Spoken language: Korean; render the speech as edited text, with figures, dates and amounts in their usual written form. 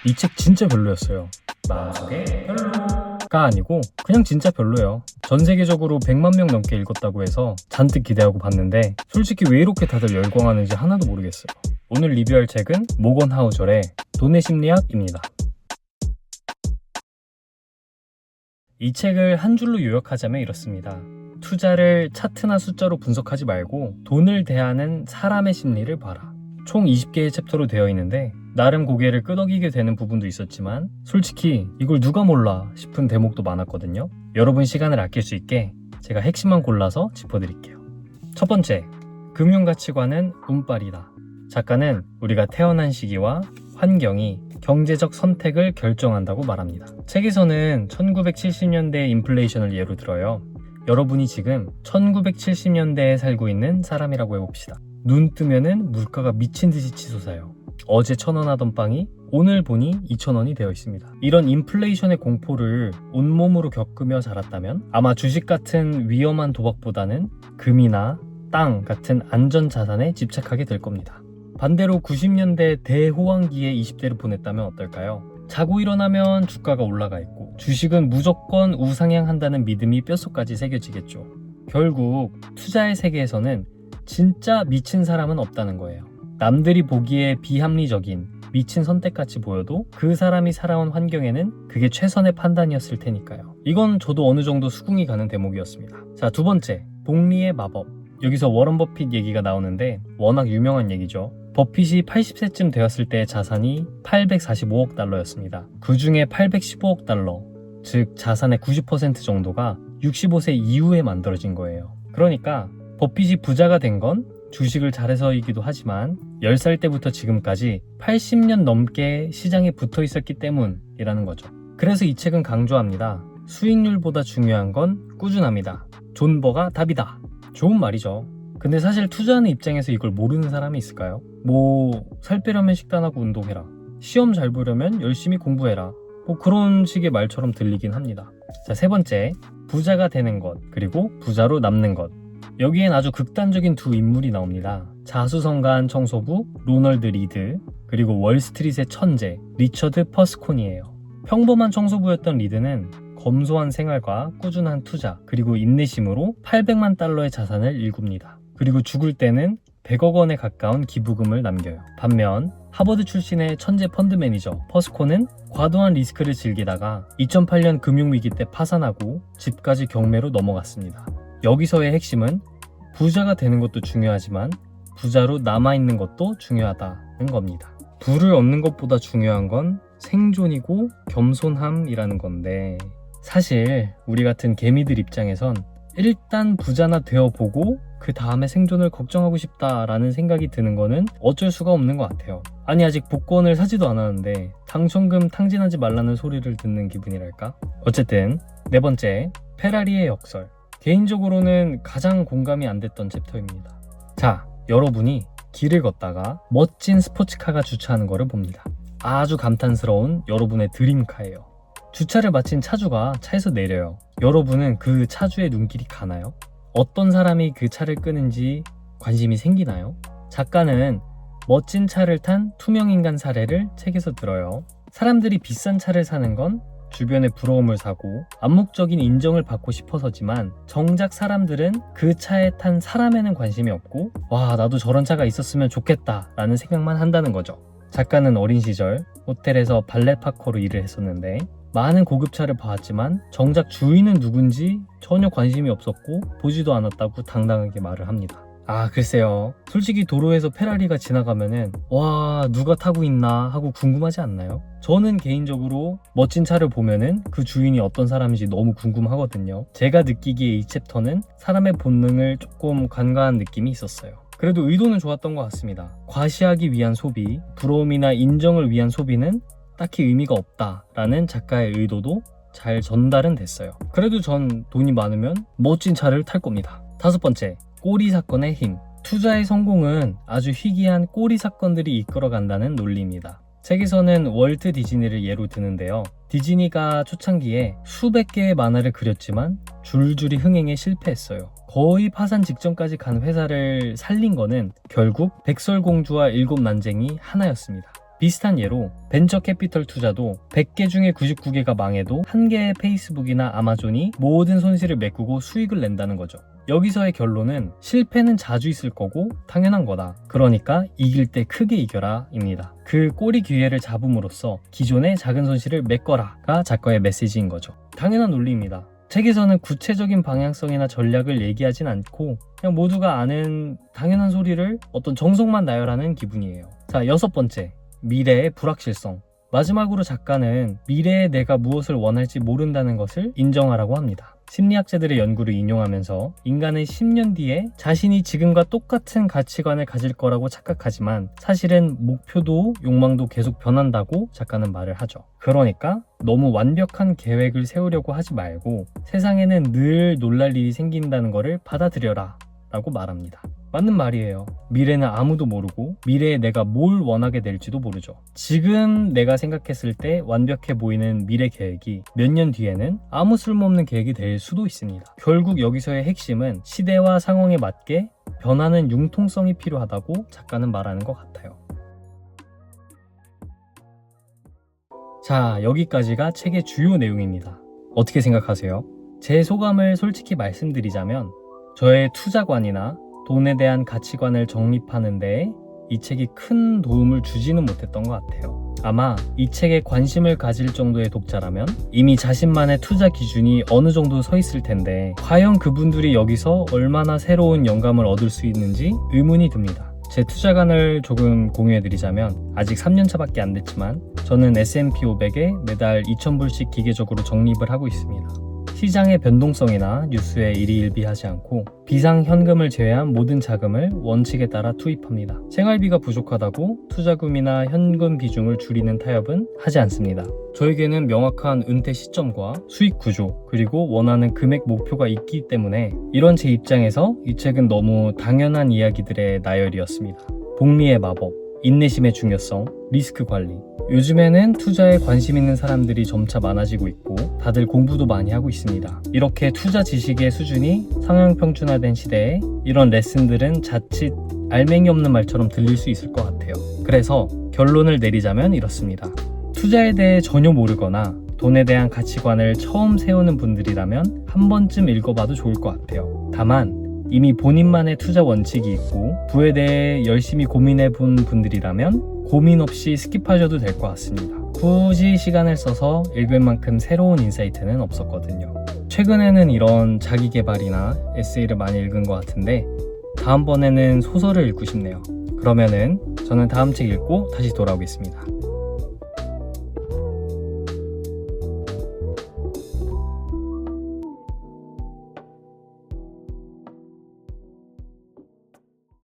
이 책 진짜 별로였어요. 마음속에 별로가 아니고 그냥 진짜 별로예요. 전 세계적으로 100만 명 넘게 읽었다고 해서 잔뜩 기대하고 봤는데 솔직히 왜 이렇게 다들 열광하는지 하나도 모르겠어요. 오늘 리뷰할 책은 모건 하우절의 돈의 심리학입니다. 이 책을 한 줄로 요약하자면 이렇습니다. 투자를 차트나 숫자로 분석하지 말고 돈을 대하는 사람의 심리를 봐라. 총 20개의 챕터로 되어 있는데 나름 고개를 끄덕이게 되는 부분도 있었지만 솔직히 이걸 누가 몰라 싶은 대목도 많았거든요. 여러분 시간을 아낄 수 있게 제가 핵심만 골라서 짚어드릴게요. 첫 번째, 금융가치관은 운빨이다. 작가는 우리가 태어난 시기와 환경이 경제적 선택을 결정한다고 말합니다. 책에서는 1970년대 인플레이션을 예로 들어요. 여러분이 지금 1970년대에 살고 있는 사람이라고 해봅시다. 눈 뜨면은 물가가 미친 듯이 치솟아요. 어제 1,000원 하던 빵이 오늘 보니 2,000원이 되어 있습니다. 이런 인플레이션의 공포를 온몸으로 겪으며 자랐다면 아마 주식 같은 위험한 도박보다는 금이나 땅 같은 안전자산에 집착하게 될 겁니다. 반대로 90년대 대호황기에 20대를 보냈다면 어떨까요? 자고 일어나면 주가가 올라가 있고 주식은 무조건 우상향한다는 믿음이 뼛속까지 새겨지겠죠. 결국 투자의 세계에서는 진짜 미친 사람은 없다는 거예요. 남들이 보기에 비합리적인 미친 선택같이 보여도 그 사람이 살아온 환경에는 그게 최선의 판단이었을 테니까요. 이건 저도 어느 정도 수긍이 가는 대목이었습니다. 자, 두 번째, 복리의 마법. 여기서 워런 버핏 얘기가 나오는데 워낙 유명한 얘기죠. 버핏이 80세쯤 되었을 때 자산이 845억 달러였습니다. 그 중에 815억 달러, 즉 자산의 90% 정도가 65세 이후에 만들어진 거예요. 그러니까 버핏이 부자가 된 건 주식을 잘해서이기도 하지만 10살 때부터 지금까지 80년 넘게 시장에 붙어 있었기 때문이라는 거죠. 그래서 이 책은 강조합니다. 수익률보다 중요한 건 꾸준함이다. 존버가 답이다. 좋은 말이죠. 근데 사실 투자하는 입장에서 이걸 모르는 사람이 있을까요? 살 빼려면 식단하고 운동해라. 시험 잘 보려면 열심히 공부해라. 그런 식의 말처럼 들리긴 합니다. 자, 세 번째, 부자가 되는 것, 그리고 부자로 남는 것. 여기엔 아주 극단적인 두 인물이 나옵니다. 자수성가한 청소부 로널드 리드, 그리고 월스트릿의 천재 리처드 퍼스콘이에요. 평범한 청소부였던 리드는 검소한 생활과 꾸준한 투자, 그리고 인내심으로 800만 달러의 자산을 일굽니다. 그리고 죽을 때는 100억 원에 가까운 기부금을 남겨요. 반면 하버드 출신의 천재 펀드 매니저 퍼스콘은 과도한 리스크를 즐기다가 2008년 금융위기 때 파산하고 집까지 경매로 넘어갔습니다. 여기서의 핵심은 부자가 되는 것도 중요하지만 부자로 남아있는 것도 중요하다는 겁니다. 부를 얻는 것보다 중요한 건 생존이고 겸손함이라는 건데 사실 우리 같은 개미들 입장에선 일단 부자나 되어보고 그 다음에 생존을 걱정하고 싶다라는 생각이 드는 거는 어쩔 수가 없는 것 같아요. 아니 아직 복권을 사지도 않았는데 당첨금 탕진하지 말라는 소리를 듣는 기분이랄까? 어쨌든 네 번째, 페라리의 역설. 개인적으로는 가장 공감이 안 됐던 챕터입니다. 자, 여러분이 길을 걷다가 멋진 스포츠카가 주차하는 거를 봅니다. 아주 감탄스러운 여러분의 드림카예요. 주차를 마친 차주가 차에서 내려요. 여러분은 그 차주의 눈길이 가나요? 어떤 사람이 그 차를 끄는지 관심이 생기나요? 작가는 멋진 차를 탄 투명인간 사례를 책에서 들어요. 사람들이 비싼 차를 사는 건 주변의 부러움을 사고 암묵적인 인정을 받고 싶어서지만 정작 사람들은 그 차에 탄 사람에는 관심이 없고 와, 나도 저런 차가 있었으면 좋겠다 라는 생각만 한다는 거죠. 작가는 어린 시절 호텔에서 발렛 파커로 일을 했었는데 많은 고급차를 봐왔지만 정작 주인은 누군지 전혀 관심이 없었고 보지도 않았다고 당당하게 말을 합니다. 글쎄요. 솔직히 도로에서 페라리가 지나가면은 와, 누가 타고 있나 하고 궁금하지 않나요? 저는 개인적으로 멋진 차를 보면은 그 주인이 어떤 사람인지 너무 궁금하거든요. 제가 느끼기에 이 챕터는 사람의 본능을 조금 간과한 느낌이 있었어요. 그래도 의도는 좋았던 것 같습니다. 과시하기 위한 소비, 부러움이나 인정을 위한 소비는 딱히 의미가 없다라는 작가의 의도도 잘 전달은 됐어요. 그래도 전 돈이 많으면 멋진 차를 탈 겁니다. 다섯 번째, 꼬리 사건의 힘. 투자의 성공은 아주 희귀한 꼬리 사건들이 이끌어간다는 논리입니다. 책에서는 월트 디즈니를 예로 드는데요. 디즈니가 초창기에 수백 개의 만화를 그렸지만 줄줄이 흥행에 실패했어요. 거의 파산 직전까지 간 회사를 살린 거는 결국 백설공주와 일곱 난쟁이 하나였습니다. 비슷한 예로 벤처 캐피털 투자도 100개 중에 99개가 망해도 1개의 페이스북이나 아마존이 모든 손실을 메꾸고 수익을 낸다는 거죠. 여기서의 결론은 실패는 자주 있을 거고 당연한 거다. 그러니까 이길 때 크게 이겨라 입니다. 그 꼬리 기회를 잡음으로써 기존의 작은 손실을 메꿔라가 작가의 메시지인 거죠. 당연한 논리입니다. 책에서는 구체적인 방향성이나 전략을 얘기하진 않고 그냥 모두가 아는 당연한 소리를 어떤 정석만 나열하는 기분이에요. 자, 6번째, 미래의 불확실성. 마지막으로 작가는 미래에 내가 무엇을 원할지 모른다는 것을 인정하라고 합니다. 심리학자들의 연구를 인용하면서 인간은 10년 뒤에 자신이 지금과 똑같은 가치관을 가질 거라고 착각하지만 사실은 목표도 욕망도 계속 변한다고 작가는 말을 하죠. 그러니까 너무 완벽한 계획을 세우려고 하지 말고 세상에는 늘 놀랄 일이 생긴다는 것을 받아들여라 라고 말합니다. 맞는 말이에요. 미래는 아무도 모르고 미래에 내가 뭘 원하게 될지도 모르죠. 지금 내가 생각했을 때 완벽해 보이는 미래 계획이 몇 년 뒤에는 아무 쓸모없는 계획이 될 수도 있습니다. 결국 여기서의 핵심은 시대와 상황에 맞게 변하는 융통성이 필요하다고 작가는 말하는 것 같아요. 자, 여기까지가 책의 주요 내용입니다. 어떻게 생각하세요? 제 소감을 솔직히 말씀드리자면 저의 투자관이나 돈에 대한 가치관을 정립하는 데에 이 책이 큰 도움을 주지는 못했던 것 같아요. 아마 이 책에 관심을 가질 정도의 독자라면 이미 자신만의 투자 기준이 어느 정도 서 있을 텐데 과연 그분들이 여기서 얼마나 새로운 영감을 얻을 수 있는지 의문이 듭니다. 제 투자관을 조금 공유해드리자면 아직 3년차밖에 안 됐지만 저는 S&P 500에 매달 2,000불씩 기계적으로 적립을 하고 있습니다. 시장의 변동성이나 뉴스에 일희일비하지 않고 비상현금을 제외한 모든 자금을 원칙에 따라 투입합니다. 생활비가 부족하다고 투자금이나 현금 비중을 줄이는 타협은 하지 않습니다. 저에게는 명확한 은퇴 시점과 수익 구조 그리고 원하는 금액 목표가 있기 때문에 이런 제 입장에서 이 책은 너무 당연한 이야기들의 나열이었습니다. 복리의 마법, 인내심의 중요성, 리스크 관리. 요즘에는 투자에 관심 있는 사람들이 점차 많아지고 있고 다들 공부도 많이 하고 있습니다. 이렇게 투자 지식의 수준이 상향평준화된 시대에 이런 레슨들은 자칫 알맹이 없는 말처럼 들릴 수 있을 것 같아요. 그래서 결론을 내리자면 이렇습니다. 투자에 대해 전혀 모르거나 돈에 대한 가치관을 처음 세우는 분들이라면 한 번쯤 읽어봐도 좋을 것 같아요. 다만 이미 본인만의 투자 원칙이 있고 부에 대해 열심히 고민해 본 분들이라면 고민 없이 스킵하셔도 될 것 같습니다. 굳이 시간을 써서 읽을 만큼 새로운 인사이트는 없었거든요. 최근에는 이런 자기계발이나 에세이를 많이 읽은 것 같은데 다음번에는 소설을 읽고 싶네요. 그러면은 저는 다음 책 읽고 다시 돌아오겠습니다.